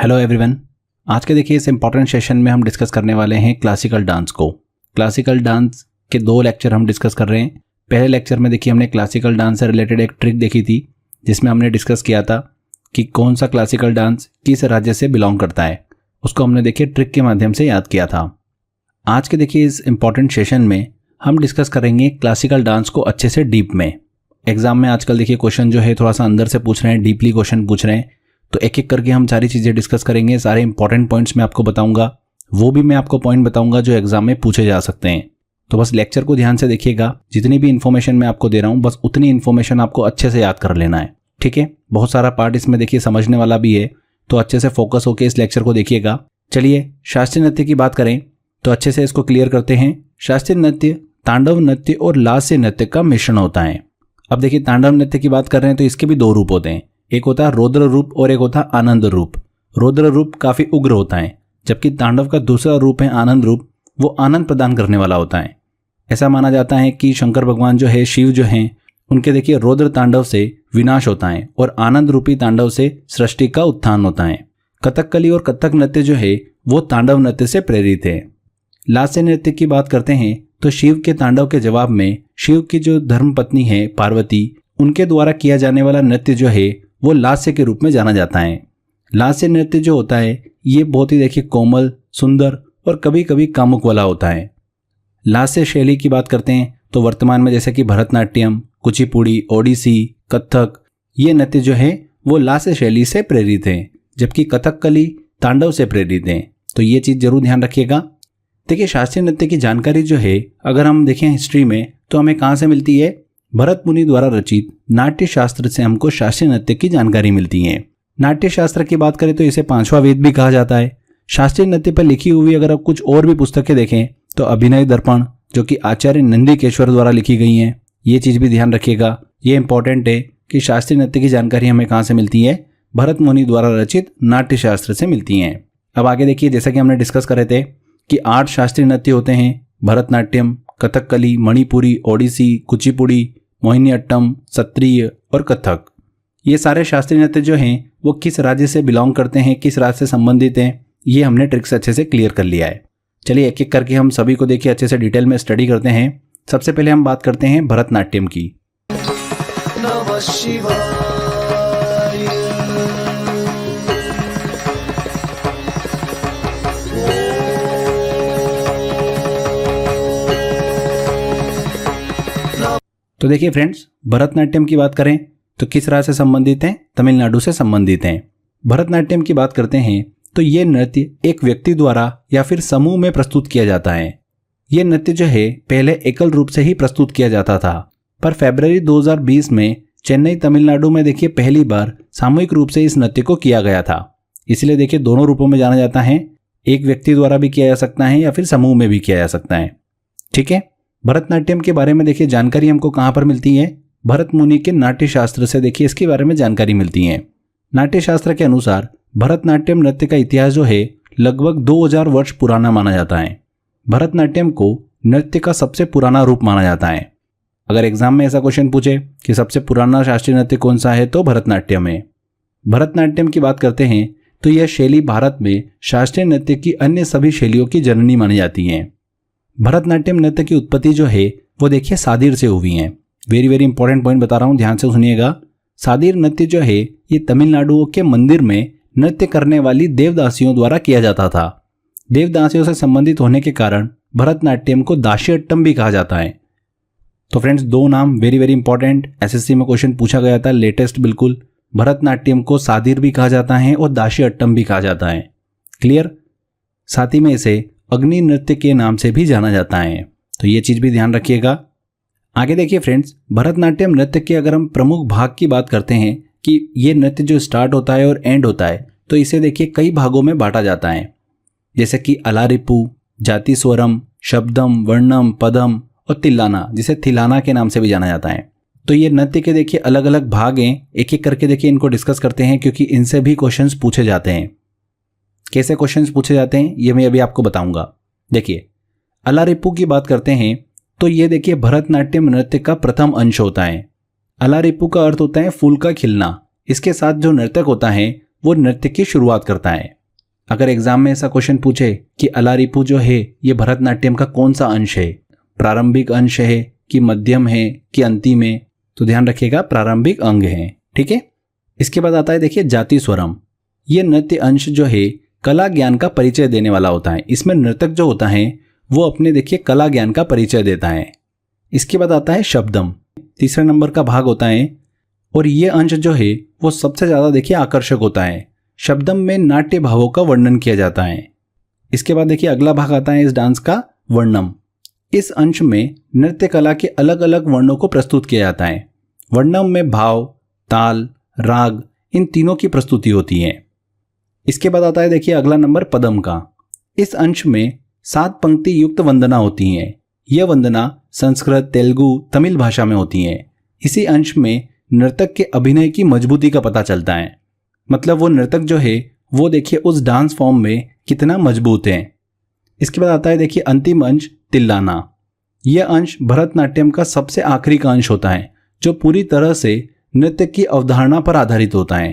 Hello everyone. आज के देखिए इस इम्पॉर्टेंट सेशन में हम डिस्कस करने वाले हैं क्लासिकल डांस को। क्लासिकल डांस के दो लेक्चर हम डिस्कस कर रहे हैं। पहले लेक्चर में देखिए हमने क्लासिकल डांस से रिलेटेड एक ट्रिक देखी थी, जिसमें हमने डिस्कस किया था कि कौन सा क्लासिकल डांस किस राज्य से बिलोंग करता है। उसको हमने देखिए ट्रिक के माध्यम से याद किया था। आज के देखिए इस इम्पॉर्टेंट सेशन में हम डिस्कस करेंगे क्लासिकल डांस को अच्छे से डीप में। एग्जाम में आजकल देखिए क्वेश्चन जो है थोड़ा सा अंदर से पूछ रहे हैं, डीपली क्वेश्चन पूछ रहे हैं, तो एक एक करके हम सारी चीज़ें डिस्कस करेंगे। सारे इंपॉर्टेंट पॉइंट्स मैं आपको बताऊंगा, वो भी मैं आपको पॉइंट बताऊंगा जो एग्जाम में पूछे जा सकते हैं। तो बस लेक्चर को ध्यान से देखिएगा। जितनी भी इन्फॉर्मेशन मैं आपको दे रहा हूँ बस उतनी इन्फॉर्मेशन आपको अच्छे से याद कर लेना है, ठीक है। बहुत सारा पार्ट इसमें देखिए समझने वाला भी है, तो अच्छे से फोकस होकर इस लेक्चर को देखिएगा। चलिए शास्त्रीय नृत्य की बात करें तो अच्छे से इसको क्लियर करते हैं। शास्त्रीय नृत्य तांडव नृत्य और लास्य नृत्य का मिश्रण होता है। अब देखिए तांडव नृत्य की बात कर रहे हैं तो इसके भी दो रूप होते हैं, एक होता है रौद्र रूप और एक होता है आनंद रूप। रौद्र रूप काफी उग्र होता है, जबकि तांडव का दूसरा रूप है आनंद रूप, वो आनंद प्रदान करने वाला होता है। ऐसा माना जाता है कि शंकर भगवान जो है, शिव जो हैं, उनके देखिए रौद्र तांडव से विनाश होता है और आनंद रूपी तांडव से सृष्टि का उत्थान होता है। कथकली और कथक नृत्य जो है वो तांडव नृत्य से प्रेरित है। लास्य नृत्य की बात करते हैं तो शिव के तांडव के जवाब में शिव की जो धर्मपत्नी है पार्वती, उनके द्वारा किया जाने वाला नृत्य जो है वो लास्य के रूप में जाना जाता है। लास्य नृत्य जो होता है ये बहुत ही देखिए कोमल, सुंदर और कभी कभी कामुक वाला होता है। लास्य शैली की बात करते हैं तो वर्तमान में जैसे कि भरतनाट्यम, कुचिपुड़ी, ओडिसी, कथक, ये नृत्य जो है वो लास्य शैली से प्रेरित है, जबकि कथकली तांडव से प्रेरित है। तो ये चीज़ जरूर ध्यान रखिएगा। देखिए शास्त्रीय नृत्य की जानकारी जो है अगर हम देखें हिस्ट्री में तो हमें कहाँ से मिलती है? भरत मुनि द्वारा रचित नाट्य शास्त्र से हमको शास्त्रीय नृत्य की जानकारी मिलती है। नाट्य शास्त्र की बात करें तो इसे पांचवा वेद भी कहा जाता है। शास्त्रीय नृत्य पर लिखी हुई अगर आप कुछ और भी पुस्तकें देखें तो अभिनय दर्पण, जो कि आचार्य नंदीकेश्वर द्वारा लिखी गई हैं, ये चीज़ भी ध्यान रखिएगा। ये इंपॉर्टेंट है कि शास्त्रीय नृत्य की जानकारी हमें कहाँ से मिलती है? भरत मुनि द्वारा रचित नाट्य शास्त्र से मिलती हैं। अब आगे देखिए, जैसा कि हमने डिस्कस करे थे कि 8 शास्त्रीय नृत्य होते हैं, भरतनाट्यम, कथकली, मणिपुरी, ओडिसी, कुचिपुड़ी, मोहिनीअट्टम, सत्रिय और कथक। ये सारे शास्त्रीय नृत्य जो हैं वो किस राज्य से बिलोंग करते हैं, किस राज्य से संबंधित हैं, ये हमने ट्रिक्स अच्छे से क्लियर कर लिया है। चलिए एक एक करके हम सभी को देखिए अच्छे से डिटेल में स्टडी करते हैं। सबसे पहले हम बात करते हैं भरतनाट्यम की। नमः शिवाय। तो देखिए फ्रेंड्स, भरतनाट्यम की बात करें तो किस राज्य से संबंधित हैं? तमिलनाडु से संबंधित हैं। भरतनाट्यम की बात करते हैं तो ये नृत्य एक व्यक्ति द्वारा या फिर समूह में प्रस्तुत किया जाता है। ये नृत्य जो है पहले एकल रूप से ही प्रस्तुत किया जाता था, पर फरवरी 2020 में चेन्नई तमिलनाडु में देखिए पहली बार सामूहिक रूप से इस नृत्य को किया गया था। इसलिए देखिए दोनों रूपों में जाना जाता है, एक व्यक्ति द्वारा भी किया जा सकता है या फिर समूह में भी किया जा सकता है, ठीक है। भरतनाट्यम के बारे में देखिए जानकारी हमको कहाँ पर मिलती है? भरत मुनि के नाट्य शास्त्र से देखिए इसके बारे में जानकारी मिलती है। नाट्य शास्त्र के अनुसार भरतनाट्यम नृत्य का इतिहास जो है लगभग 2000 वर्ष पुराना माना जाता है। भरतनाट्यम को नृत्य का सबसे पुराना रूप माना जाता है। अगर एग्जाम में ऐसा क्वेश्चन पूछे कि सबसे पुराना शास्त्रीय नृत्य कौन सा है तो भरतनाट्यम है। भरतनाट्यम की बात करते हैं तो यह शैली भारत में शास्त्रीय नृत्य की अन्य सभी शैलियों की जननी मानी जाती है। भरतनाट्यम नृत्य की उत्पत्ति जो है वो देखिए सादीर से हुई है। वेरी वेरी इंपॉर्टेंट पॉइंट बता रहा हूँ, ध्यान से सुनिएगा। सादीर नृत्य जो है ये तमिलनाडु के मंदिर में नृत्य करने वाली देवदासियों द्वारा किया जाता था। देवदासियों से संबंधित होने के कारण भरतनाट्यम को दासीअट्टम भी कहा जाता है। तो फ्रेंड्स दो नाम वेरी वेरी इंपॉर्टेंट, एसएससी में क्वेश्चन पूछा गया था, लेटेस्ट बिल्कुल। भरतनाट्यम को सादीर भी कहा जाता है और दासीअट्टम भी कहा जाता है, क्लियर। साथ ही में इसे अग्नि नृत्य के नाम से भी जाना जाता है, तो ये चीज भी ध्यान रखिएगा। आगे देखिए फ्रेंड्स, भरतनाट्यम नृत्य के अगर हम प्रमुख भाग की बात करते हैं कि ये नृत्य जो स्टार्ट होता है और एंड होता है, तो इसे देखिए कई भागों में बांटा जाता है, जैसे कि अलारिपू, जाति स्वरम, शब्दम, वर्णम, पदम और तिल्लाना, जिसे थिलाना के नाम से भी जाना जाता है। तो ये नृत्य के देखिए अलग अलग भाग हैं, एक एक करके देखिए इनको डिस्कस करते हैं, क्योंकि इनसे भी क्वेश्चंस पूछे जाते हैं। कैसे क्वेश्चंस पूछे जाते हैं ये मैं अभी आपको बताऊंगा। देखिए अलारिपू की बात करते हैं तो ये देखिए भरतनाट्यम नृत्य का प्रथम अंश होता है। अलारिपू का अर्थ होता है फूल का खिलना। इसके साथ जो नर्तक होता है वो नृत्य की शुरुआत करता है। अगर एग्जाम में ऐसा क्वेश्चन पूछे कि अलारिपू जो है ये भरतनाट्यम का कौन सा अंश है, प्रारंभिक अंश है कि मध्यम है कि अंतिम है, तो ध्यान रखिएगा प्रारंभिक अंग है। ठीक है। इसके बाद आता है देखिए जाति स्वरम। ये नृत्य अंश जो है कला ज्ञान का परिचय देने वाला होता है। इसमें नर्तक जो होता है वो अपने देखिए कला ज्ञान का परिचय देता है। इसके बाद आता है शब्दम, तीसरे नंबर का भाग होता है और ये अंश जो है वो सबसे ज़्यादा देखिए आकर्षक होता है। शब्दम में नाट्य भावों का वर्णन किया जाता है। इसके बाद देखिए अगला भाग आता है इस डांस का वर्णम। इस अंश में नृत्य कला के अलग अलग वर्णों को प्रस्तुत किया जाता है। वर्णम में भाव, ताल, राग इन तीनों की प्रस्तुति होती है। इसके बाद आता है देखिए अगला नंबर पदम का। इस अंश में 7 पंक्ति युक्त वंदना होती हैं। यह वंदना संस्कृत, तेलुगु, तमिल भाषा में होती हैं। इसी अंश में नर्तक के अभिनय की मजबूती का पता चलता है। मतलब वो नर्तक जो है वो देखिए उस डांस फॉर्म में कितना मजबूत है। इसके बाद आता है देखिए अंतिम अंश तिल्लाना। यह अंश भरतनाट्यम का सबसे आखिरी का अंश होता है जो पूरी तरह से नृत्य की अवधारणा पर आधारित होता है।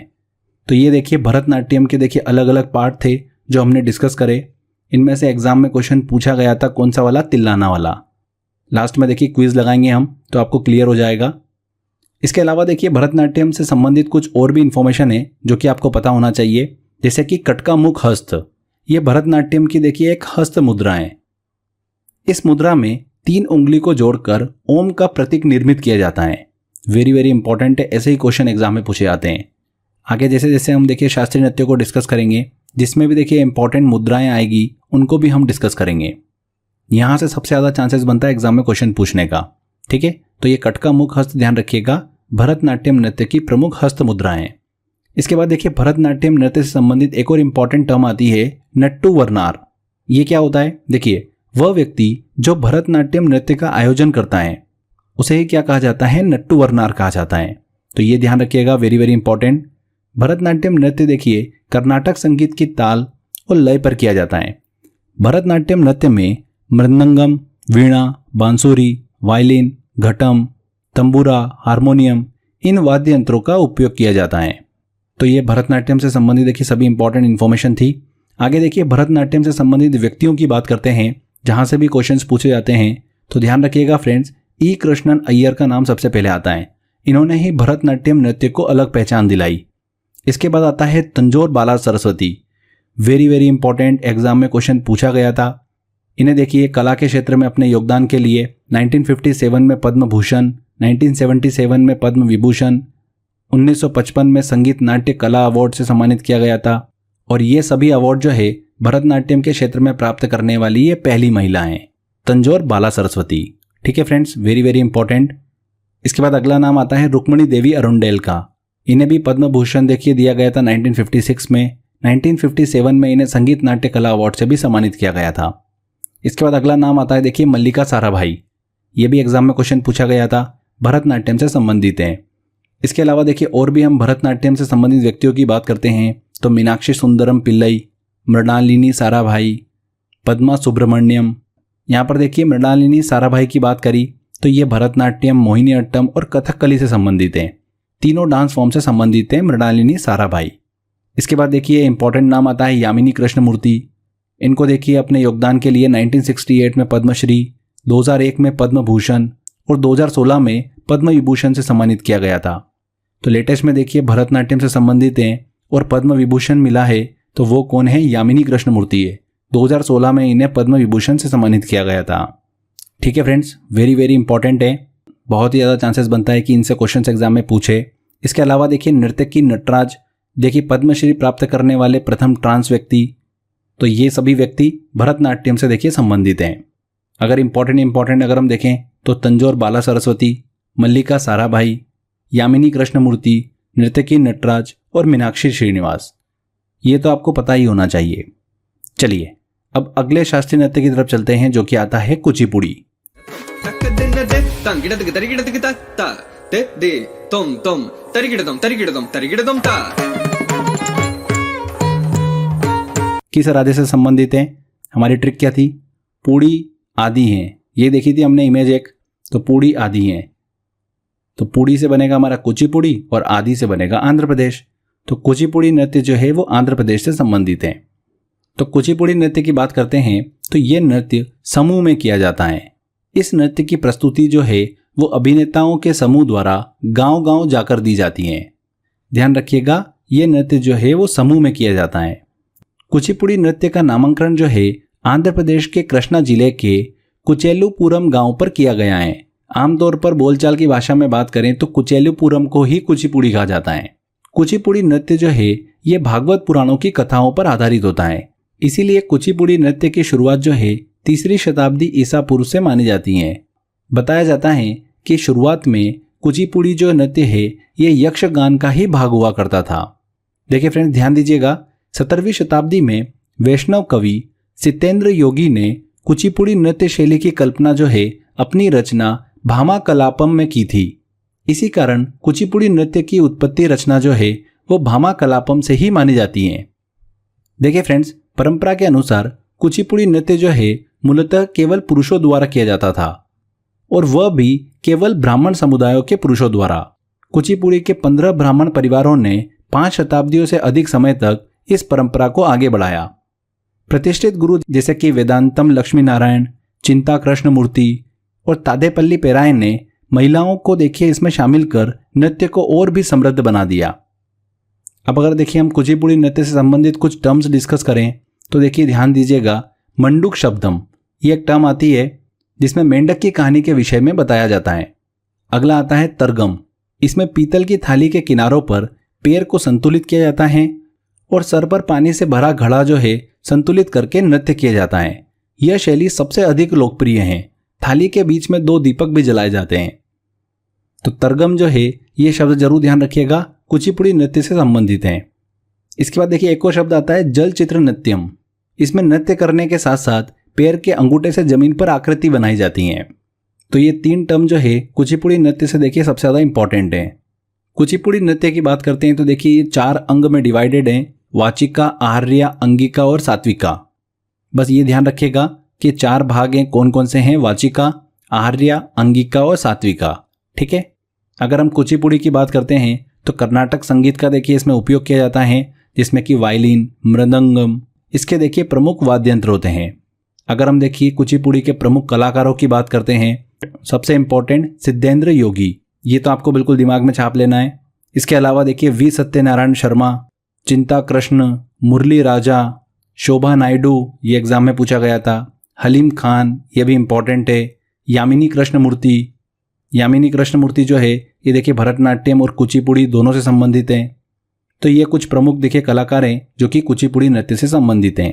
तो ये देखिए भरतनाट्यम के देखिए अलग अलग पार्ट थे जो हमने डिस्कस करे। इनमें से एग्जाम में क्वेश्चन पूछा गया था कौन सा वाला, तिल्लाना वाला। लास्ट में देखिए क्विज लगाएंगे हम तो आपको क्लियर हो जाएगा। इसके अलावा देखिए भरतनाट्यम से संबंधित कुछ और भी इंफॉर्मेशन है जो कि आपको पता होना चाहिए, जैसे कि कटका मुख हस्त। ये भरतनाट्यम की देखिए एक हस्त मुद्रा है। इस मुद्रा में 3 उंगली को जोड़कर ओम का प्रतीक निर्मित किया जाता है। वेरी वेरी इंपॉर्टेंट है, ऐसे ही क्वेश्चन एग्जाम में पूछे जाते हैं। आगे जैसे जैसे हम देखिए शास्त्रीय नृत्य को डिस्कस करेंगे जिसमें भी देखिए इंपॉर्टेंट मुद्राएं आएगी उनको भी हम डिस्कस करेंगे। यहाँ से सबसे ज़्यादा चांसेस बनता है एग्जाम में क्वेश्चन पूछने का। ठीक है, तो ये कटका मुख हस्त ध्यान रखिएगा, भरतनाट्यम नृत्य की प्रमुख हस्त मुद्राएं। इसके बाद देखिए भरतनाट्यम नृत्य से संबंधित एक और इंपॉर्टेंट टर्म आती है नट्टू वर्नार। ये क्या होता है? देखिए वह व्यक्ति जो भरतनाट्यम नृत्य का आयोजन करता है उसे ही क्या कहा जाता है? नट्टू वर्नार कहा जाता है। तो ये ध्यान रखिएगा, वेरी वेरी इंपॉर्टेंट। भरतनाट्यम नृत्य देखिए कर्नाटक संगीत की ताल और लय पर किया जाता है। भरतनाट्यम नृत्य में मृदंगम, वीणा, बांसुरी, वायलिन, घटम, तंबूरा, हारमोनियम इन वाद्य यंत्रों का उपयोग किया जाता है। तो ये भरतनाट्यम से संबंधित देखिए सभी इंपॉर्टेंट इन्फॉर्मेशन थी। आगे देखिए भरतनाट्यम से संबंधित व्यक्तियों की बात करते हैं जहां से भी क्वेश्चंस पूछे जाते हैं। तो ध्यान रखिएगा फ्रेंड्स, ई कृष्णन अय्यर का नाम सबसे पहले आता है। इन्होंने ही भरतनाट्यम नृत्य को अलग पहचान दिलाई। इसके बाद आता है Tanjore Balasaraswati. Very very important, exam में क्वेश्चन पूछा गया था। इन्हें देखिए कला के क्षेत्र में अपने योगदान के लिए 1957 में पद्म भूषण, 1977 में पद्म विभूषण, 1955 में संगीत नाट्य कला अवार्ड से सम्मानित किया गया था। और ये सभी अवार्ड जो है भरतनाट्यम के क्षेत्र में प्राप्त करने वाली ये पहली महिला हैं, तंजौर बाला सरस्वती। ठीक है फ्रेंड्स, वेरी वेरी इंपॉर्टेंट। इसके बाद अगला नाम आता है रुक्मणी देवी अरुंडेल का। इन्हें भी पद्म भूषण देखिए दिया गया था 1956 में। 1957 में इन्हें संगीत नाट्य कला अवार्ड से भी सम्मानित किया गया था। इसके बाद अगला नाम आता है देखिए मल्लिका साराभाई। ये भी एग्जाम में क्वेश्चन पूछा गया था, भरतनाट्यम से संबंधित है। इसके अलावा देखिए और भी हम भरतनाट्यम से संबंधित व्यक्तियों की बात करते हैं तो मीनाक्षी सुंदरम पिल्लई, मृणालिनी साराभाई, पद्मा सुब्रमण्यम। यहाँ पर देखिए मृणालिनी साराभाई की बात करी तो ये भरतनाट्यम, मोहिनीअट्टम और कथकली से संबंधित हैं। तीनों डांस फॉर्म से संबंधित हैं मृणालिनी साराभाई। इसके बाद देखिए इंपॉर्टेंट नाम आता है यामिनी कृष्णमूर्ति। इनको देखिए अपने योगदान के लिए 1968 में पद्मश्री, 2001 में पद्म भूषण और 2016 में पद्म विभूषण से सम्मानित किया गया था। तो लेटेस्ट में देखिए भरतनाट्यम से संबंधित हैं और पद्म विभूषण मिला है तो वो कौन है? यामिनी कृष्णमूर्ति है। 2016 में इन्हें पद्म विभूषण से सम्मानित किया गया था। ठीक है फ्रेंड्स, वेरी वेरी इंपॉर्टेंट है। बहुत ही ज़्यादा चांसेस बनता है कि इनसे क्वेश्चन एग्जाम में पूछे। इसके अलावा देखिए नृत्य की नटराज, देखिए पद्मश्री प्राप्त करने वाले प्रथम ट्रांस व्यक्ति। तो ये सभी व्यक्ति भरतनाट्यम से देखिए संबंधित हैं। अगर इंपॉर्टेंट अगर हम देखें तो तंजौर बाला सरस्वती, मल्लिका साराभाई, यामिनी कृष्णमूर्ति, नृत्य की नटराज और मीनाक्षी श्रीनिवास। ये तो आपको पता ही होना चाहिए। चलिए अब अगले शास्त्रीय नृत्य की तरफ चलते हैं जो कि आता है कुचिपुड़ी। किस राधे से संबंधित है? हमारी ट्रिक क्या थी? पूड़ी आदि हैं। ये देखी थी हमने इमेज एक, तो पूड़ी आदि हैं। तो पूड़ी से बनेगा हमारा कुचिपुड़ी और आदि से बनेगा आंध्र प्रदेश। तो कुचिपुड़ी नृत्य जो है वो आंध्र प्रदेश से संबंधित है। तो कुचिपुड़ी नृत्य की बात करते हैं तो ये नृत्य समूह में किया जाता है। इस नृत्य की प्रस्तुति जो है वो अभिनेताओं के समूह द्वारा गांव-गांव जाकर दी जाती है। ध्यान रखिएगा, ये नृत्य जो है वो समूह में किया जाता है। कुचिपुड़ी नृत्य का नामकरण जो है आंध्र प्रदेश के कृष्णा जिले के कुचेलुपुरम गांव पर किया गया है। आमतौर पर बोलचाल की भाषा में बात करें तो कुचेलुपुरम को ही कुचिपुड़ी कहा जाता है। कुचिपुड़ी नृत्य जो है ये भागवत पुराणों की कथाओं पर आधारित होता है। इसीलिए कुचिपुड़ी नृत्य की शुरुआत जो है 3री शताब्दी ईसा पूर्व से मानी जाती है। बताया जाता है कि शुरुआत में कुचिपुड़ी जो नृत्य है ये यक्षगान का ही भाग हुआ करता था। देखिए फ्रेंड्स, ध्यान दीजिएगा, 17वीं शताब्दी में वैष्णव कवि सितेंद्र योगी ने कुचिपुड़ी नृत्य शैली की कल्पना जो है अपनी रचना भामा कलापम में की थी। इसी कारण कुचिपुड़ी नृत्य की उत्पत्ति रचना जो है वो भामा कलापम से ही मानी जाती है। देखिए फ्रेंड्स, परंपरा के अनुसार कुचिपुड़ी नृत्य जो है मूलतः केवल पुरुषों द्वारा किया जाता था और वह भी केवल ब्राह्मण समुदायों के पुरुषों द्वारा। कुचिपुड़ी के 15 ब्राह्मण परिवारों ने 5 शताब्दियों से अधिक समय तक इस परंपरा को आगे बढ़ाया। प्रतिष्ठित गुरु जैसे कि वेदांतम लक्ष्मी नारायण, चिंता कृष्ण मूर्ति और तादेपल्ली पेराय ने महिलाओं को देखिए इसमें शामिल कर नृत्य को और भी समृद्ध बना दिया। अब अगर देखिए हम कुचिपुड़ी नृत्य से संबंधित कुछ टर्म्स डिस्कस करें तो देखिए ध्यान दीजिएगा, मंडूक शब्दम ये एक टर्म आती है जिसमें मेंढक की कहानी के विषय में बताया जाता है। अगला आता है तरगम। इसमें पीतल की थाली के किनारों पर पैर को संतुलित किया जाता है और सर पर पानी से भरा घड़ा जो है संतुलित करके नृत्य किया जाता है। यह शैली सबसे अधिक लोकप्रिय है। थाली के बीच में 2 दीपक भी जलाए जाते हैं। तो तरगम जो है ये शब्द जरूर ध्यान रखिएगा, कुचिपुड़ी नृत्य से संबंधित है। इसके बाद देखिए एक और शब्द आता है जल चित्र नृत्यम। इसमें नृत्य करने के साथ साथ पैर के अंगूठे से जमीन पर आकृति बनाई जाती हैं। तो ये 3 टर्म जो है कुचिपुड़ी नृत्य से देखिए सबसे ज़्यादा इंपॉर्टेंट है। कुचिपुड़ी नृत्य की बात करते हैं तो देखिए ये 4 अंग में डिवाइडेड है, वाचिका, आहार्या, अंगिका और सात्विका। बस ये ध्यान रखिएगा कि 4 भाग हैं, कौन कौन से हैं, वाचिका, आहार्या, अंगिका और सात्विका। ठीक है। अगर हम कुचिपुड़ी की बात करते हैं तो कर्नाटक संगीत का देखिए इसमें उपयोग किया जाता है, जिसमें कि वायलिन, मृदंगम इसके देखिए प्रमुख वाद्य यंत्र होते हैं। अगर हम देखिए कुचिपुड़ी के प्रमुख कलाकारों की बात करते हैं, सबसे इंपॉर्टेंट सिद्धेंद्र योगी, ये तो आपको बिल्कुल दिमाग में छाप लेना है। इसके अलावा देखिए वी सत्यनारायण शर्मा, चिंता कृष्ण, मुरली राजा, शोभा नायडू, ये एग्जाम में पूछा गया था, हलीम खान, ये भी इंपॉर्टेंट है, यामिनी कृष्णमूर्ति। यामिनी कृष्णमूर्ति जो है ये देखिए भरतनाट्यम और कुचिपुड़ी दोनों से संबंधित हैं। तो ये कुछ प्रमुख देखिए कलाकार हैं जो कि कुचिपुड़ी नृत्य से संबंधित हैं।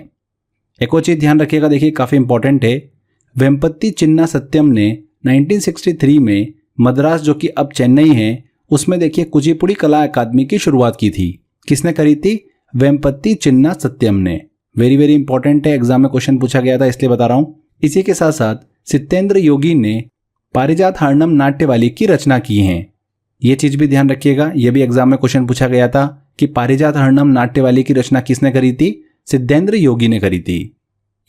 एक और चीज़ ध्यान रखिएगा, देखिए काफ़ी इंपॉर्टेंट है, वेम्पत्ति चिन्ना सत्यम ने 1963 में मद्रास जो कि अब चेन्नई है उसमें देखिए कुचिपुड़ी कला अकादमी की शुरुआत की थी। किसने करी थी? वेम्पत्ति चिन्ना सत्यम ने। वेरी वेरी इंपॉर्टेंट है, एग्जाम में क्वेश्चन पूछा गया था इसलिए बता रहा हूँ। इसी के साथ साथ सितेंद्र योगी ने पारिजात हरणम नाट्यवाली की रचना की है। ये चीज़ भी ध्यान रखिएगा, ये भी एग्जाम में क्वेश्चन पूछा गया था कि पारिजात हरणम नाट्यवाली की रचना किसने करी थी? सिद्धेंद्र योगी ने करी थी।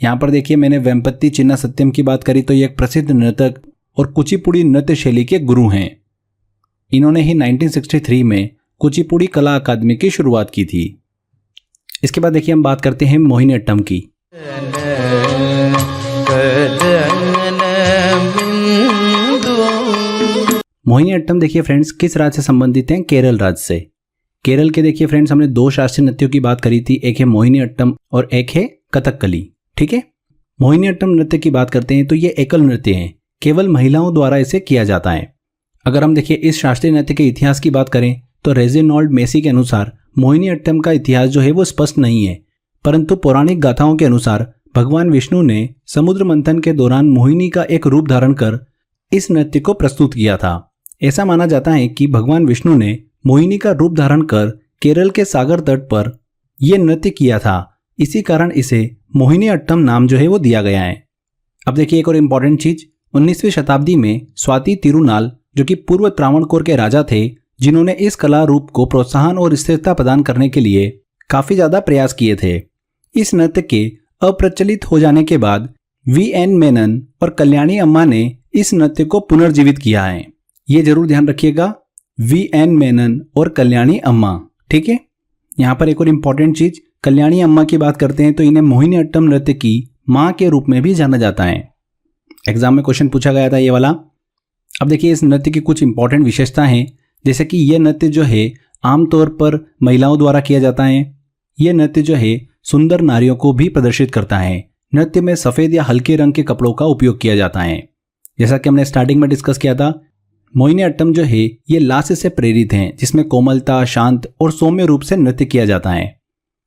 यहाँ पर देखिए मैंने वेम्पत्ति चिन्ना सत्यम की बात करी तो ये एक प्रसिद्ध नर्तक और कुचिपुड़ी नृत्य शैली के गुरु हैं। इन्होंने ही 1963 में कुचिपुड़ी कला अकादमी की शुरुआत की थी। इसके बाद देखिए हम बात करते हैं मोहिनीअट्टम की। मोहिनीअट्टम देखिए फ्रेंड्स किस राज्य से संबंधित हैं? केरल राज्य से। केरल के देखिए फ्रेंड्स हमने 2 शास्त्रीय नृत्यों की बात करी थी, एक है मोहिनीअट्टम और एक है कथकली। ठीक है। मोहिनीअट्टम नृत्य की बात करते हैं तो ये एकल नृत्य है, केवल महिलाओं द्वारा इसे किया जाता है। अगर हम देखिए इस शास्त्रीय नृत्य के इतिहास की बात करें तो रेजिनॉल्ड मेसी के अनुसार मोहिनीअट्टम का इतिहास जो है वो स्पष्ट नहीं है, परंतु पौराणिक गाथाओं के अनुसार भगवान विष्णु ने समुद्र मंथन के दौरान मोहिनी का एक रूप धारण कर इस नृत्य को प्रस्तुत किया था। ऐसा माना जाता है कि भगवान विष्णु ने मोहिनी का रूप धारण कर केरल के सागर तट पर यह नृत्य किया था, इसी कारण इसे मोहिनीअट्टम नाम जो है वो दिया गया है। अब देखिए एक और इम्पॉर्टेंट चीज, 19वीं शताब्दी में स्वाति तिरुनाल जो कि पूर्व त्रावणकोर के राजा थे, जिन्होंने इस कला रूप को प्रोत्साहन और स्थिरता प्रदान करने के लिए काफी ज्यादा प्रयास किए थे। इस नृत्य के अप्रचलित हो जाने के बाद वी.एन. मेनन और कल्याणी अम्मा ने इस नृत्य को पुनर्जीवित किया है। ये जरूर ध्यान रखिएगा, वी.एन. मेनन और कल्याणी अम्मा। ठीक है। यहाँ पर एक और इम्पॉर्टेंट चीज, कल्याणी अम्मा की बात करते हैं तो इन्हें मोहिनी अट्टम नृत्य की माँ के रूप में भी जाना जाता है। एग्जाम में क्वेश्चन पूछा गया था ये वाला। अब देखिए इस नृत्य की कुछ इंपॉर्टेंट विशेषता हैं, जैसे कि यह नृत्य जो है आमतौर पर महिलाओं द्वारा किया जाता है। यह नृत्य जो है सुंदर नारियों को भी प्रदर्शित करता है। नृत्य में सफेद या हल्के रंग के कपड़ों का उपयोग किया जाता है। जैसा कि हमने स्टार्टिंग में डिस्कस किया था, मोहिनी अट्टम जो है ये लास्य से प्रेरित हैं, जिसमें कोमलता, शांत और सौम्य रूप से नृत्य किया जाता है।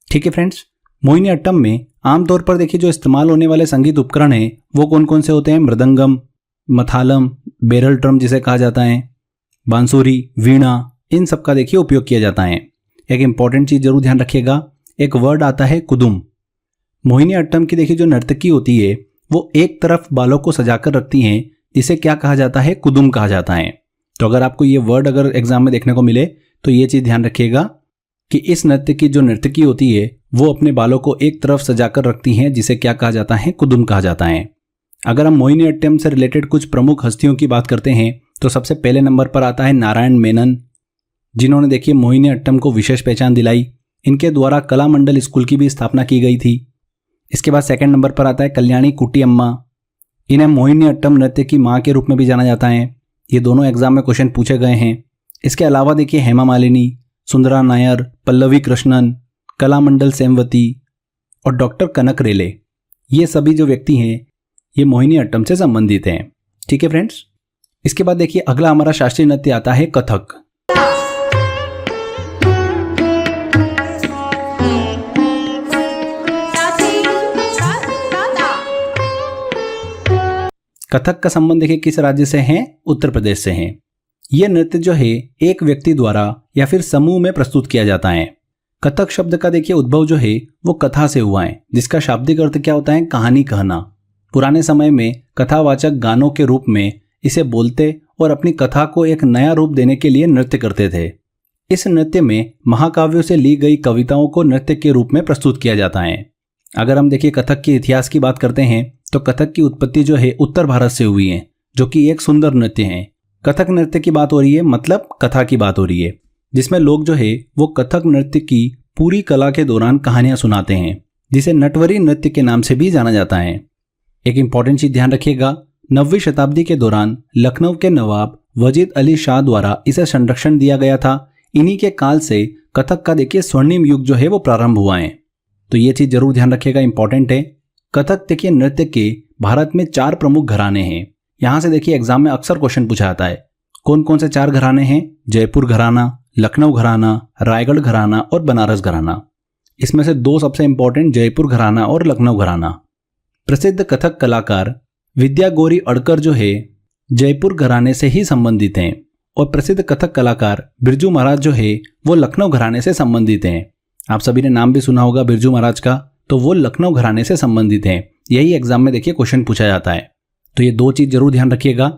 ठीक है फ्रेंड्स, मोहिनी अट्टम में आमतौर पर देखिए जो इस्तेमाल होने वाले संगीत उपकरण हैं वो कौन कौन से होते हैं? मृदंगम, मथालम, बेरल ड्रम जिसे कहा जाता है, बांसुरी, वीणा, इन सब का देखिए उपयोग किया जाता है। एक इंपॉर्टेंट चीज जरूर ध्यान रखिएगा, एक वर्ड आता है कुदुम। मोहिनी अट्टम की देखिए जो नर्तकी होती है वो एक तरफ बालों को सजाकर रखती हैं, जिसे क्या कहा जाता है? कुदुम कहा जाता है। तो अगर आपको ये वर्ड अगर एग्जाम में देखने को मिले तो ये चीज ध्यान रखिएगा कि इस नृत्य की जो नर्तकी होती है वो अपने बालों को एक तरफ सजाकर रखती हैं, जिसे क्या कहा जाता है? कुदुम कहा जाता है। अगर हम मोहिनी अट्टम से रिलेटेड कुछ प्रमुख हस्तियों की बात करते हैं तो सबसे पहले नंबर पर आता है नारायण मेनन, जिन्होंने देखिए मोहिनी अट्टम को विशेष पहचान दिलाई। इनके द्वारा कला मंडल स्कूल की भी स्थापना की गई थी। इसके बाद सेकंड नंबर पर आता है कल्याणी कुट्टी अम्मा। इन्हें मोहिनी अट्टम नृत्य की माँ के रूप में भी जाना जाता है। ये दोनों एग्जाम में क्वेश्चन पूछे गए हैं। इसके अलावा देखिए हेमा मालिनी, सुंदरा नायर, पल्लवी कृष्णन, कला मंडल सेमवती और डॉक्टर कनक रेले, ये सभी जो व्यक्ति हैं ये मोहिनी अट्टम से संबंधित हैं। ठीक है फ्रेंड्स, इसके बाद देखिए अगला हमारा शास्त्रीय नृत्य आता है कथक। कथक का संबंध देखिए किस राज्य से है? उत्तर प्रदेश से है। यह नृत्य जो है एक व्यक्ति द्वारा या फिर समूह में प्रस्तुत किया जाता है। कथक शब्द का देखिए उद्भव जो है वो कथा से हुआ है, जिसका शाब्दिक अर्थ क्या होता है? कहानी कहना। पुराने समय में कथावाचक गानों के रूप में इसे बोलते और अपनी कथा को एक नया रूप देने के लिए नृत्य करते थे। इस नृत्य में महाकाव्यों से ली गई कविताओं को नृत्य के रूप में प्रस्तुत किया जाता है। अगर हम देखिए कथक के इतिहास की बात करते हैं तो कथक की उत्पत्ति जो है उत्तर भारत से हुई है, जो कि एक सुंदर नृत्य है। कथक नृत्य की बात हो रही है, मतलब कथा की बात हो रही है, जिसमें लोग जो है वो कथक नृत्य की पूरी कला के दौरान कहानियां सुनाते हैं, जिसे नटवरी नृत्य के नाम से भी जाना जाता है। एक इंपॉर्टेंट चीज ध्यान रखिएगा, 9वीं शताब्दी के दौरान लखनऊ के नवाब वजीद अली शाह द्वारा इसे संरक्षण दिया गया था। इन्हीं के काल से कथक का देखिए स्वर्णिम युग जो है वो प्रारंभ हुआ है। तो ये चीज जरूर ध्यान रखिएगा, इंपॉर्टेंट है। कथक देखिए नृत्य के भारत में 4 प्रमुख घराने हैं। यहां से देखिए एग्जाम में अक्सर क्वेश्चन पूछा जाता है। कौन कौन से 4 घराने हैं? जयपुर घराना, लखनऊ घराना, रायगढ़ घराना और बनारस घराना। इसमें से 2 सबसे इंपॉर्टेंट, जयपुर घराना और लखनऊ घराना। प्रसिद्ध कथक कलाकार विद्या गौरी अड़कर जो है जयपुर घराने से ही संबंधित हैं, और प्रसिद्ध कथक कलाकार बिरजू महाराज जो है वो लखनऊ घराने से संबंधित हैं। आप सभी ने नाम भी सुना होगा बिरजू महाराज का, तो वो लखनऊ घराने से संबंधित हैं। यही एग्जाम में देखिए क्वेश्चन पूछा जाता है। तो ये 2 चीज जरूर ध्यान रखिएगा।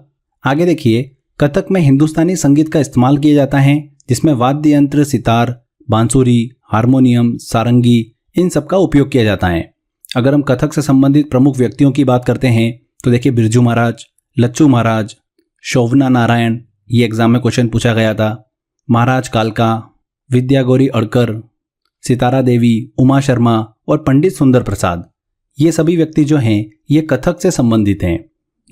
आगे देखिए कथक में हिंदुस्तानी संगीत का इस्तेमाल किया जाता है, जिसमें वाद्य यंत्र सितार, बांसुरी, हारमोनियम, सारंगी, इन सब का उपयोग किया जाता है। अगर हम कथक से संबंधित प्रमुख व्यक्तियों की बात करते हैं तो देखिए बिरजू महाराज, लच्चू महाराज, शोभना नारायण, ये एग्जाम में क्वेश्चन पूछा गया था, महाराज कालका, विद्या गौरी अड़कर, सितारा देवी, उमा शर्मा और पंडित सुंदर प्रसाद, ये सभी व्यक्ति जो हैं ये कथक से संबंधित हैं।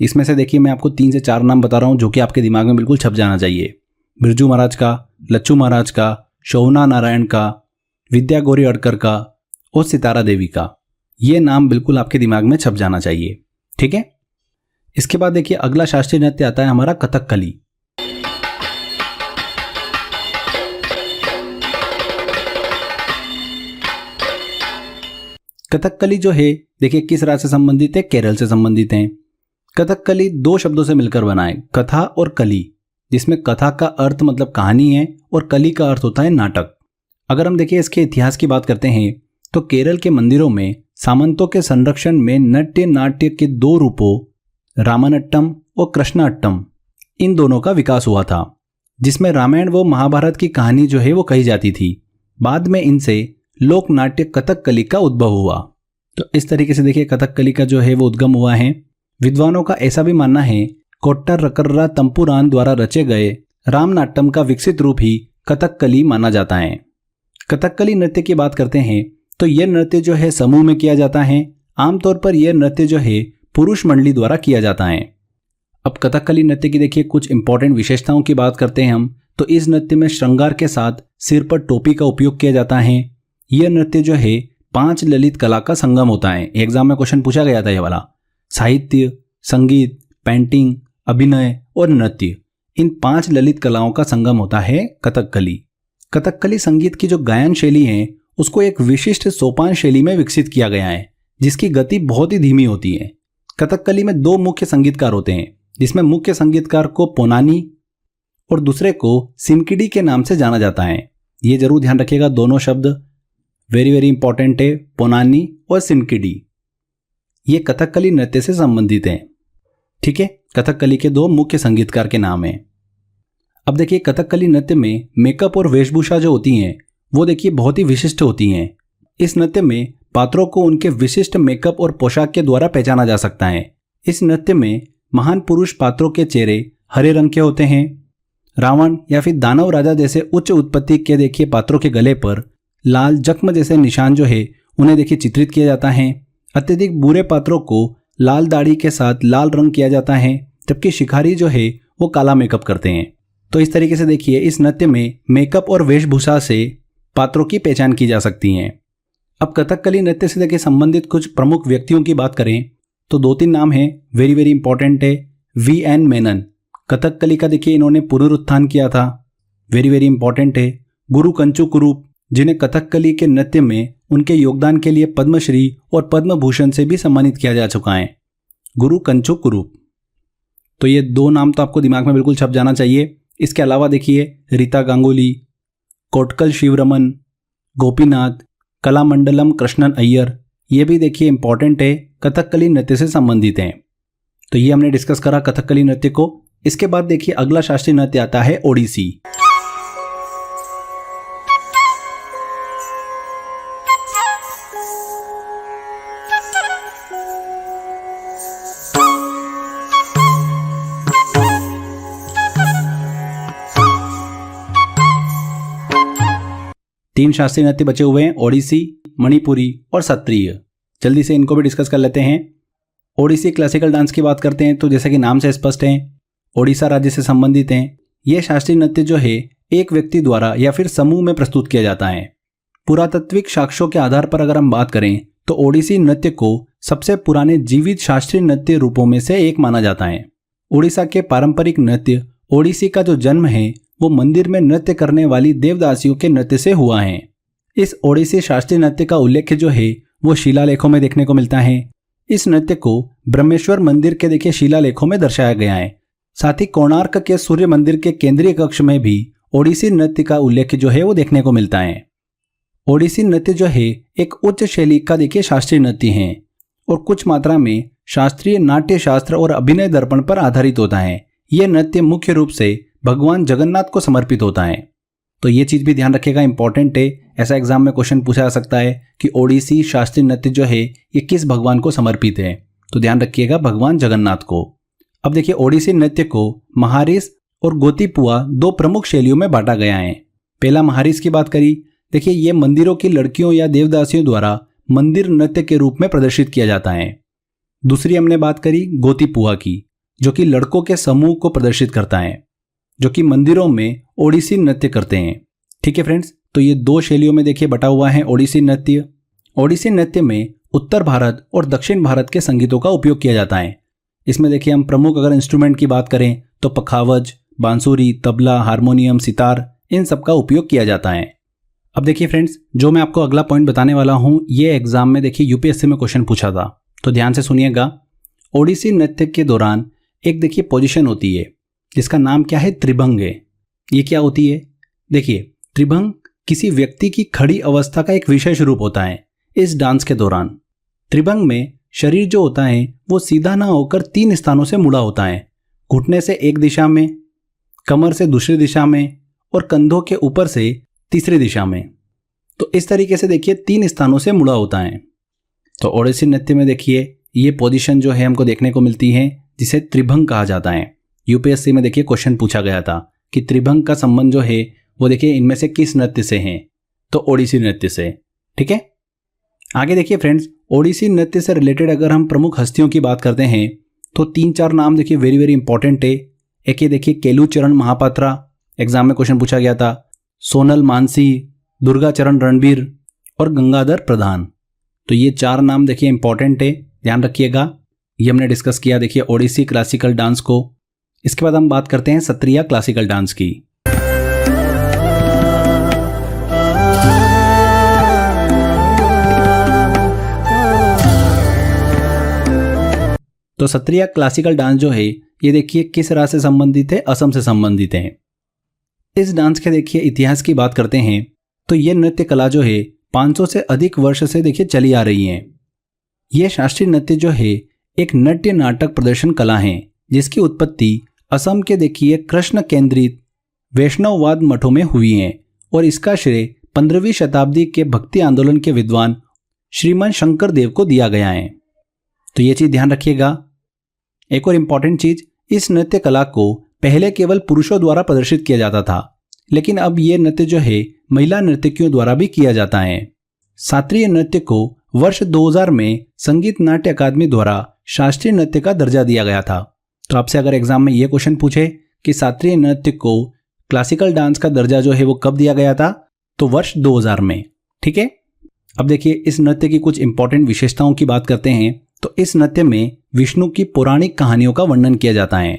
इसमें से देखिए मैं आपको 3 से 4 नाम बता रहा हूं जो कि आपके दिमाग में बिल्कुल छप जाना चाहिए। बिरजू महाराज का, लच्चू महाराज का, शोभना नारायण का, विद्या गौरी अड़कर का और सितारा देवी का। ये नाम बिल्कुल आपके दिमाग में छप जाना चाहिए। ठीक है, इसके बाद देखिए अगला शास्त्रीय नृत्य आता है हमारा कथकली। कथकली जो है देखिए किस राज्य से संबंधित है? केरल से संबंधित है। कथकली 2 शब्दों से मिलकर बना है, कथा और कली, जिसमें कथा का अर्थ मतलब कहानी है और कली का अर्थ होता है नाटक। अगर हम देखिए इसके इतिहास की बात करते हैं तो केरल के मंदिरों में सामंतों के संरक्षण में नाट्य के 2 रूपों रामानट्टम और कृष्णाट्टम, इन दोनों का विकास हुआ था, जिसमें रामायण व महाभारत की कहानी जो है वो कही जाती थी। बाद में इनसे लोक नाट्य कथकली का उद्भव हुआ। तो इस तरीके से देखिए कथकली का जो है वो उद्गम हुआ है। विद्वानों का ऐसा भी मानना है कोट्टर रकर्रा तंपुरान द्वारा रचे गए रामनाट्यम का विकसित रूप ही कथकली माना जाता है। कथकली नृत्य की बात करते हैं तो यह नृत्य जो है समूह में किया जाता है। आमतौर पर यह नृत्य जो है पुरुष मंडली द्वारा किया जाता है। अब कथकली नृत्य की देखिए कुछ इंपॉर्टेंट विशेषताओं की बात करते हैं हम, तो इस नृत्य में श्रृंगार के साथ सिर पर टोपी का उपयोग किया जाता है। यह नृत्य जो है 5 ललित कला का संगम होता है। एग्जाम में क्वेश्चन पूछा गया था ये वाला। साहित्य, संगीत, पेंटिंग, अभिनय और नृत्य, इन 5 ललित कलाओं का संगम होता है कथकली। कथकली संगीत की जो गायन शैली है उसको एक विशिष्ट सोपान शैली में विकसित किया गया है, जिसकी गति बहुत ही धीमी होती है। कथकली में 2 मुख्य संगीतकार होते हैं, जिसमें मुख्य संगीतकार को पोनानी और दूसरे को सिनकिडी के नाम से जाना जाता है। ये जरूर ध्यान रखिएगा, दोनों शब्द वेरी वेरी इंपॉर्टेंट है, पोनानी और सिनकिडी। ये कथकली नृत्य से संबंधित हैं। ठीक है, कथकली के 2 मुख्य संगीतकार के नाम हैं। अब देखिए कथकली नृत्य में मेकअप और वेशभूषा जो होती हैं वो देखिए बहुत ही विशिष्ट होती हैं। इस नृत्य में पात्रों को उनके विशिष्ट मेकअप और पोशाक के द्वारा पहचाना जा सकता है। इस नृत्य में महान पुरुष पात्रों के चेहरे हरे रंग के होते हैं। रावण या फिर दानव राजा जैसे उच्च उत्पत्ति के देखिए पात्रों के गले पर लाल जख्म जैसे निशान जो है उन्हें देखिए चित्रित किया जाता है। अत्यधिक बुरे पात्रों को लाल दाढ़ी के साथ लाल रंग किया जाता है, जबकि शिकारी जो है वो काला मेकअप करते हैं। तो इस तरीके से देखिए इस नृत्य में मेकअप और वेशभूषा से पात्रों की पहचान की जा सकती है। अब कथकली नृत्य से देखिए संबंधित कुछ प्रमुख व्यक्तियों की बात करें तो 2-3 नाम हैं, वेरी वेरी इंपॉर्टेंट है। V.N. मेनन, कथकली का देखिए इन्होंने पुनरुत्थान किया था, वेरी वेरी इंपॉर्टेंट है। गुरु कंचु कुरूप, जिन्हें कथकली के नृत्य में उनके योगदान के लिए पद्मश्री और पद्म भूषण से भी सम्मानित किया जा चुका है, गुरु कंचु कुरूप। तो ये 2 नाम तो आपको दिमाग में बिल्कुल छप जाना चाहिए। इसके अलावा देखिए रीता गांगुली, कोटकल शिवरमन, गोपीनाथ, कलामंडलम कृष्णन अय्यर, ये भी देखिए इंपॉर्टेंट है, कथकली नृत्य से संबंधित हैं। तो ये हमने डिस्कस करा कथकली नृत्य को। इसके बाद देखिए अगला शास्त्रीय नृत्य आता है ओडिसी। तीन शास्त्रीय नृत्य बचे हुए हैं, ओडिसी, मणिपुरी और सत्रिय। जल्दी से इनको भी डिस्कस कर लेते हैं। ओडिसी क्लासिकल डांस की बात करते हैं तो जैसे कि नाम से स्पष्ट है, ओडिशा राज्य से संबंधित हैं। यह शास्त्रीय नृत्य जो है एक व्यक्ति द्वारा या फिर समूह में प्रस्तुत किया जाता है। पुरातात्विक साक्ष्यों के आधार पर अगर हम बात करें तो ओडिसी नृत्य को सबसे पुराने जीवित शास्त्रीय नृत्य रूपों में से एक माना जाता है। ओडिशा के पारंपरिक नृत्य ओडिसी का जो जन्म है वो मंदिर में नृत्य करने वाली देवदासियों के नृत्य से हुआ है। इस ओडिसी शास्त्रीय नृत्य का उल्लेख जो है वो शिलालेखों में देखने को मिलता है। इस नृत्य को ब्रह्मेश्वर मंदिर के देखिए शिलालेखों में दर्शाया गया है। साथ ही कोणार्क के सूर्य मंदिर के केंद्रीय कक्ष में भी ओडिसी नृत्य का उल्लेख जो है वो देखने को मिलता है। ओडिसी नृत्य जो है एक उच्च शैली का देखिए शास्त्रीय नृत्य है और कुछ मात्रा में शास्त्रीय नाट्य शास्त्र और अभिनय दर्पण पर आधारित होता है। यह नृत्य मुख्य रूप से भगवान जगन्नाथ को समर्पित होता है। तो ये चीज भी ध्यान रखिएगा, इंपॉर्टेंट है। ऐसा एग्जाम में क्वेश्चन पूछा जा सकता है कि ओडिसी शास्त्रीय नृत्य जो है ये किस भगवान को समर्पित है, तो ध्यान रखिएगा भगवान जगन्नाथ को। अब देखिए ओडिसी नृत्य को महारिस और गोतीपुआ 2 प्रमुख शैलियों में बांटा गया है। पहला महारिस की बात करी, देखिए ये मंदिरों की लड़कियों या देवदासियों द्वारा मंदिर नृत्य के रूप में प्रदर्शित किया जाता है। दूसरी हमने बात करी गोतीपुआ की, जो कि लड़कों के समूह को प्रदर्शित करता है, जो कि मंदिरों में ओडिसी नृत्य करते हैं। ठीक है फ्रेंड्स, तो ये 2 शैलियों में देखिए बटा हुआ है ओडिसी नृत्य। ओडिसी नृत्य में उत्तर भारत और दक्षिण भारत के संगीतों का उपयोग किया जाता है। इसमें देखिए हम प्रमुख अगर इंस्ट्रूमेंट की बात करें तो पखावज, बांसुरी, तबला, हारमोनियम, सितार, इन सब का उपयोग किया जाता है। अब देखिए फ्रेंड्स, जो मैं आपको अगला पॉइंट बताने वाला हूँ ये एग्जाम में देखिए यूपीएससी में क्वेश्चन पूछा था, तो ध्यान से सुनिएगा। ओडिसी नृत्य के दौरान एक देखिए पोजीशन होती है जिसका नाम क्या है, त्रिभंग है। ये क्या होती है, देखिए त्रिभंग किसी व्यक्ति की खड़ी अवस्था का एक विशेष रूप होता है। इस डांस के दौरान त्रिभंग में शरीर जो होता है वो सीधा ना होकर 3 स्थानों से मुड़ा होता है। घुटने से एक दिशा में, कमर से दूसरी दिशा में और कंधों के ऊपर से तीसरी दिशा में। तो इस तरीके से देखिए 3 स्थानों से मुड़ा होता है। तो ओडिसी नृत्य में देखिए ये पोजीशन जो है हमको देखने को मिलती है जिसे त्रिभंग कहा जाता है। यूपीएससी में देखिए क्वेश्चन पूछा गया था कि त्रिभंग का संबंध जो है वो देखिए इनमें से किस नृत्य से है, तो ओडिसी नृत्य से। ठीक है, आगे देखिए फ्रेंड्स, ओडिसी नृत्य से रिलेटेड अगर हम प्रमुख हस्तियों की बात करते हैं तो 3-4 नाम देखिए वेरी वेरी इंपॉर्टेंट है। एक ये देखिए केलुचरण महापात्रा, एग्जाम में क्वेश्चन पूछा गया था, सोनल मानसी, दुर्गाचरण रणबीर और गंगाधर प्रधान। तो ये 4 नाम देखिए इंपॉर्टेंट है, ध्यान रखिएगा। ये हमने डिस्कस किया देखिए ओडिसी क्लासिकल डांस को। इसके बाद हम बात करते हैं सत्रिया क्लासिकल डांस की। तो सत्रिया क्लासिकल डांस जो है ये देखिए किस राज्य से संबंधित है, असम से संबंधित है। इस डांस के देखिए इतिहास की बात करते हैं तो ये नृत्य कला जो है 500 से अधिक वर्ष से देखिए चली आ रही है। ये शास्त्रीय नृत्य जो है एक नृत्य नाटक प्रदर्शन कला है जिसकी उत्पत्ति असम के देखिए कृष्ण केंद्रित वैष्णववाद मठों में हुई है और इसका श्रेय 15वीं शताब्दी के भक्ति आंदोलन के विद्वान श्रीमान शंकर देव को दिया गया है। तो ये चीज ध्यान रखिएगा। एक और इम्पॉर्टेंट चीज, इस नृत्य कला को पहले केवल पुरुषों द्वारा प्रदर्शित किया जाता था, लेकिन अब ये नृत्य जो है महिला नर्तकियों द्वारा भी किया जाता है। शास्त्रीय नृत्य को वर्ष 2000 में संगीत नाट्य अकादमी द्वारा शास्त्रीय नृत्य का दर्जा दिया गया था। तो आपसे अगर एग्जाम में ये क्वेश्चन पूछे कि शास्त्रीय नृत्य को क्लासिकल डांस का दर्जा जो है वो कब दिया गया था, तो वर्ष 2000 में। ठीक है, अब देखिए इस नृत्य की कुछ इंपॉर्टेंट विशेषताओं की बात करते हैं। तो इस नृत्य में विष्णु की पौराणिक कहानियों का वर्णन किया जाता है।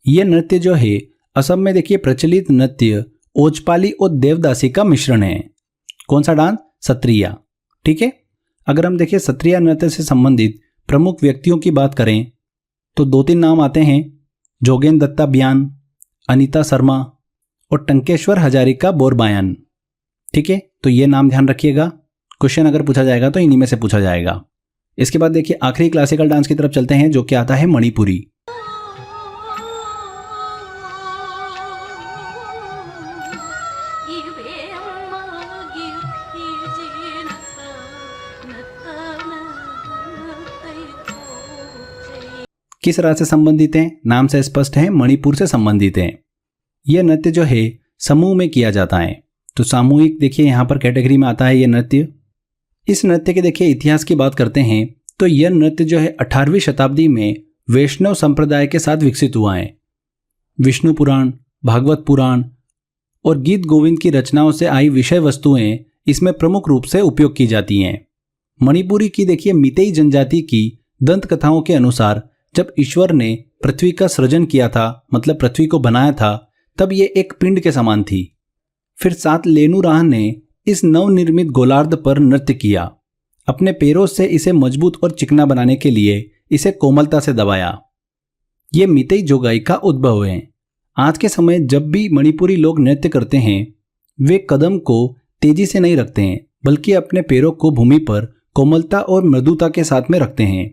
यह नृत्य जो है असम में देखिए प्रचलित नृत्य ओजपाली और देवदासी का मिश्रण है। कौन सा डांस? सत्रिया। ठीक है, अगर हम देखिए सत्रिया नृत्य से संबंधित प्रमुख व्यक्तियों की बात करें तो 2-3 नाम आते हैं, जोगेन दत्ता बियान, अनीता शर्मा और टंकेश्वर हजारिका बोरबायन। ठीक है, तो ये नाम ध्यान रखिएगा, क्वेश्चन अगर पूछा जाएगा तो इन्हीं में से पूछा जाएगा। इसके बाद देखिए आखिरी क्लासिकल डांस की तरफ चलते हैं जो कि आता है मणिपुरी। किस राज्य से संबंधित है? नाम से स्पष्ट है, मणिपुर से संबंधित है। यह नृत्य जो है समूह में किया जाता है, तो सामूहिक देखिए यहाँ पर कैटेगरी में आता है ये नृत्य। इस नृत्य के देखिए इतिहास की बात करते हैं तो यह नृत्य जो है 18वीं शताब्दी में वैष्णव संप्रदाय के साथ विकसित हुआ है। विष्णु पुराण, भागवत पुराण और गीत गोविंद की रचनाओं से आई विषय वस्तुएं इसमें प्रमुख रूप से उपयोग की जाती हैं। मणिपुरी की देखिए मीतेई जनजाति की दंत कथाओं के अनुसार जब ईश्वर ने पृथ्वी का सृजन किया था, मतलब पृथ्वी को बनाया था, तब ये एक पिंड के समान थी। फिर 7 लेनुराह ने इस नवनिर्मित गोलार्ध पर नृत्य किया। अपने पैरों से इसे मजबूत और चिकना बनाने के लिए इसे कोमलता से दबाया। ये मीतेई जोगाई का उद्भव है। आज के समय जब भी मणिपुरी लोग नृत्य करते हैं वे कदम को तेजी से नहीं रखते हैं, बल्कि अपने पैरों को भूमि पर कोमलता और मृदुता के साथ में रखते हैं।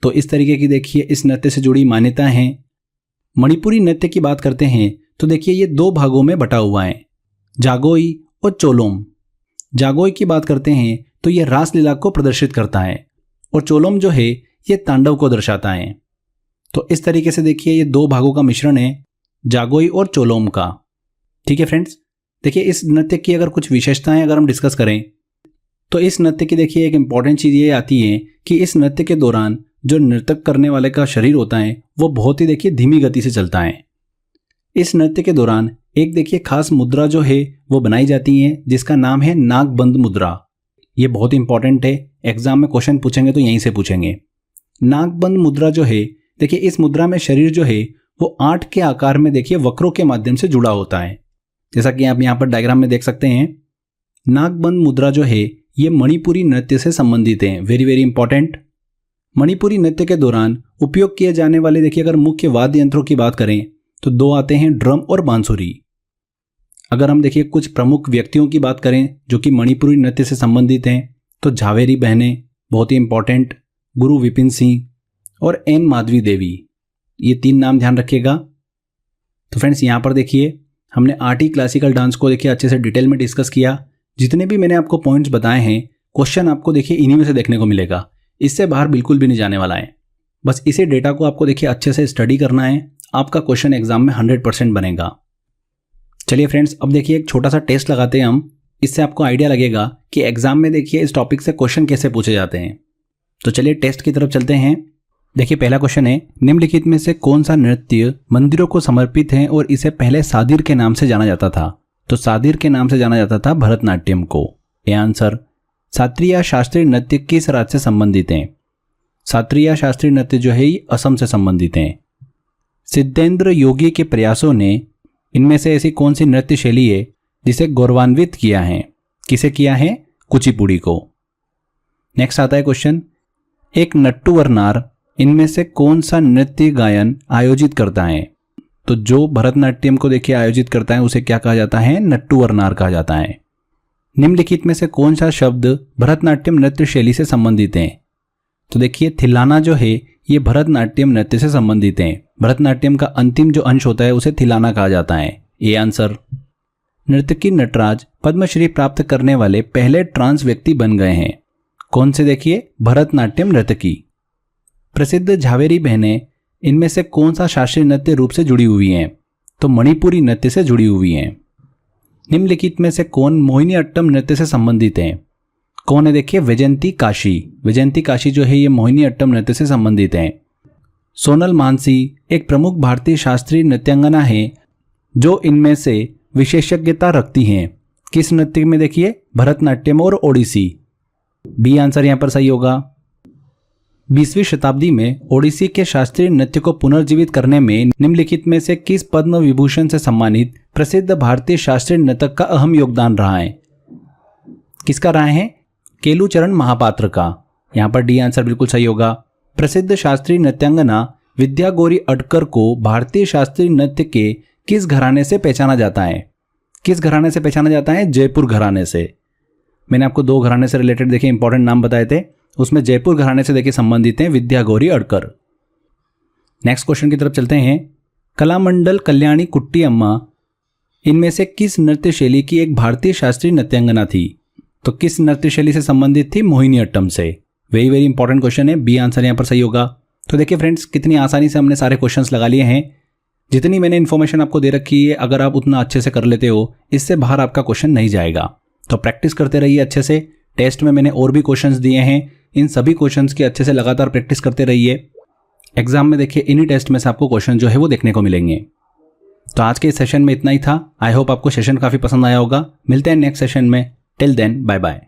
तो इस तरीके की देखिए इस नृत्य से जुड़ी मान्यताएं हैं। मणिपुरी नृत्य की बात करते हैं तो देखिए ये 2 भागों में बटा हुआ है, जागोई और चोलोम। जागोई की बात करते हैं तो यह रासलीला को प्रदर्शित करता है और चोलोम जो है यह तांडव को दर्शाता है। तो इस तरीके से देखिए ये 2 भागों का मिश्रण है, जागोई और चोलोम का। ठीक है फ्रेंड्स, देखिए इस नृत्य की अगर कुछ विशेषताएं अगर हम डिस्कस करें तो इस नृत्य की देखिए एक इंपॉर्टेंट चीज़ ये आती है कि इस नृत्य के दौरान जो नृत्य करने वाले का शरीर होता है वो बहुत ही देखिए धीमी गति से चलता है। इस नृत्य के दौरान एक देखिए खास मुद्रा जो है वो बनाई जाती है जिसका नाम है नागबंद मुद्रा। ये बहुत इंपॉर्टेंट है, एग्जाम में क्वेश्चन पूछेंगे तो यहीं से पूछेंगे। नागबंद मुद्रा जो है देखिए इस मुद्रा में शरीर जो है वो 8 के आकार में देखिए वक्रों के माध्यम से जुड़ा होता है, जैसा कि आप यहाँ पर डायग्राम में देख सकते हैं। नागबंद मुद्रा जो है ये मणिपुरी नृत्य से संबंधित है, वेरी वेरी इंपॉर्टेंट। मणिपुरी नृत्य के दौरान उपयोग किए जाने वाले देखिए अगर मुख्य वाद्य यंत्रों की बात करें तो 2 आते हैं, ड्रम और बांसुरी। अगर हम देखिए कुछ प्रमुख व्यक्तियों की बात करें जो कि मणिपुरी नृत्य से संबंधित हैं तो झावेरी बहनें बहुत ही इंपॉर्टेंट, गुरु विपिन सिंह और एन माधवी देवी, ये 3 नाम ध्यान रखिएगा। तो फ्रेंड्स यहाँ पर देखिए हमने 8 ही क्लासिकल डांस को देखिए अच्छे से डिटेल में डिस्कस किया। जितने भी मैंने आपको पॉइंट्स बताए हैं क्वेश्चन आपको देखिए इन्हीं में से देखने को मिलेगा, इससे बाहर बिल्कुल भी नहीं जाने वाला है। बस इसी डेटा को आपको देखिए अच्छे से स्टडी करना है, आपका क्वेश्चन एग्जाम में 100% बनेगा। चलिए फ्रेंड्स अब देखिए एक छोटा सा टेस्ट लगाते हैं हम। इससे आपको आइडिया लगेगा कि एग्जाम में देखिए इस टॉपिक से क्वेश्चन कैसे पूछे जाते हैं। तो चलिए टेस्ट की तरफ चलते हैं। देखिए पहला क्वेश्चन है, निम्नलिखित में से कौन सा नृत्य मंदिरों को समर्पित है और इसे पहले सादिर के नाम से जाना जाता था? तो सादिर के नाम से जाना जाता था भरतनाट्यम को। A answer. शास्त्रीय शास्त्रीय नृत्य किस राज्य से संबंधित हैं? शास्त्रीय शास्त्रीय नृत्य जो है ये असम से संबंधित हैं। सिद्धेंद्र योगी के प्रयासों ने इनमें से ऐसी कौन सी नृत्य शैली है जिसे गौरवान्वित किया है? किसे किया है? कुचिपुड़ी को। नेक्स्ट आता है क्वेश्चन, एक नट्टू वरनार इनमें से कौन सा नृत्य गायन आयोजित करता है? तो जो भरतनाट्यम को देखिए आयोजित करता है उसे क्या कहा जाता है? नट्टू वरनार कहा जाता है। निम्नलिखित में से कौन सा शब्द भरतनाट्यम नृत्य शैली से संबंधित है? तो देखिए थिलाना जो है ये भरतनाट्यम नृत्य से संबंधित है। भरतनाट्यम का अंतिम जो अंश होता है उसे थिलाना कहा जाता है। A answer. नर्तकी नटराज पद्मश्री प्राप्त करने वाले पहले ट्रांस व्यक्ति बन गए हैं। कौन से? देखिए भरतनाट्यम नर्तकी। प्रसिद्ध झावेरी बहनें इनमें से कौन सा शास्त्रीय नृत्य रूप से जुड़ी हुई हैं? तो मणिपुरी नृत्य से जुड़ी हुई हैं। निम्नलिखित में से कौन मोहिनी अट्टम नृत्य से संबंधित है? कौन है? देखिए वैजयंती काशी। वैजयंती काशी जो है ये मोहिनी अट्टम नृत्य से संबंधित है। सोनल मानसी एक प्रमुख भारतीय शास्त्रीय नृत्यांगना है जो इनमें से विशेषज्ञता रखती हैं। किस नृत्य में? देखिए भरतनाट्यम और ओडिसी। बी आंसर यहां पर सही होगा। 20वीं शताब्दी में ओडिसी के शास्त्रीय नृत्य को पुनर्जीवित करने में निम्नलिखित में से किस पद्म विभूषण से सम्मानित प्रसिद्ध भारतीय शास्त्रीय नृतक का अहम योगदान रहा है? किसका रहा है? केलुचरण महापात्र का। यहां पर डी आंसर बिल्कुल सही होगा। प्रसिद्ध शास्त्रीय नृत्यांगना विद्या गौरी अडकर को भारतीय शास्त्रीय नृत्य के किस घराने से पहचाना जाता है? किस घराने से पहचाना जाता है? जयपुर घराने से। मैंने आपको 2 घराने से रिलेटेड देखिए इंपॉर्टेंट नाम बताए थे, उसमें जयपुर घराने से देखिए संबंधित हैं विद्या गौरी अडकर। नेक्स्ट क्वेश्चन की तरफ चलते हैं। कलामंडल कल्याणी कुट्टी अम्मा इनमें से किस नृत्य शैली की एक भारतीय शास्त्रीय नृत्यांगना थी? तो किस नृत्य शैली से संबंधित थी? मोहिनी अट्टम से। वेरी वेरी इंपॉर्टेंट क्वेश्चन है। बी आंसर यहां पर सही होगा। तो देखिए फ्रेंड्स कितनी आसानी से हमने सारे क्वेश्चंस लगा लिए हैं। जितनी मैंने इन्फॉर्मेशन आपको दे रखी है अगर आप उतना अच्छे से कर लेते हो इससे बाहर आपका क्वेश्चन नहीं जाएगा। तो प्रैक्टिस करते रहिए अच्छे से। टेस्ट में मैंने और भी क्वेश्चंस दिए हैं, इन सभी क्वेश्चंस की अच्छे से लगातार प्रैक्टिस करते रहिए। एग्जाम में देखिए इन्हीं टेस्ट में से आपको क्वेश्चन जो है वो देखने को मिलेंगे। तो आज के इस सेशन में इतना ही था। आई होप आपको सेशन काफ़ी पसंद आया होगा। मिलते हैं नेक्स्ट सेशन में। Till then bye bye.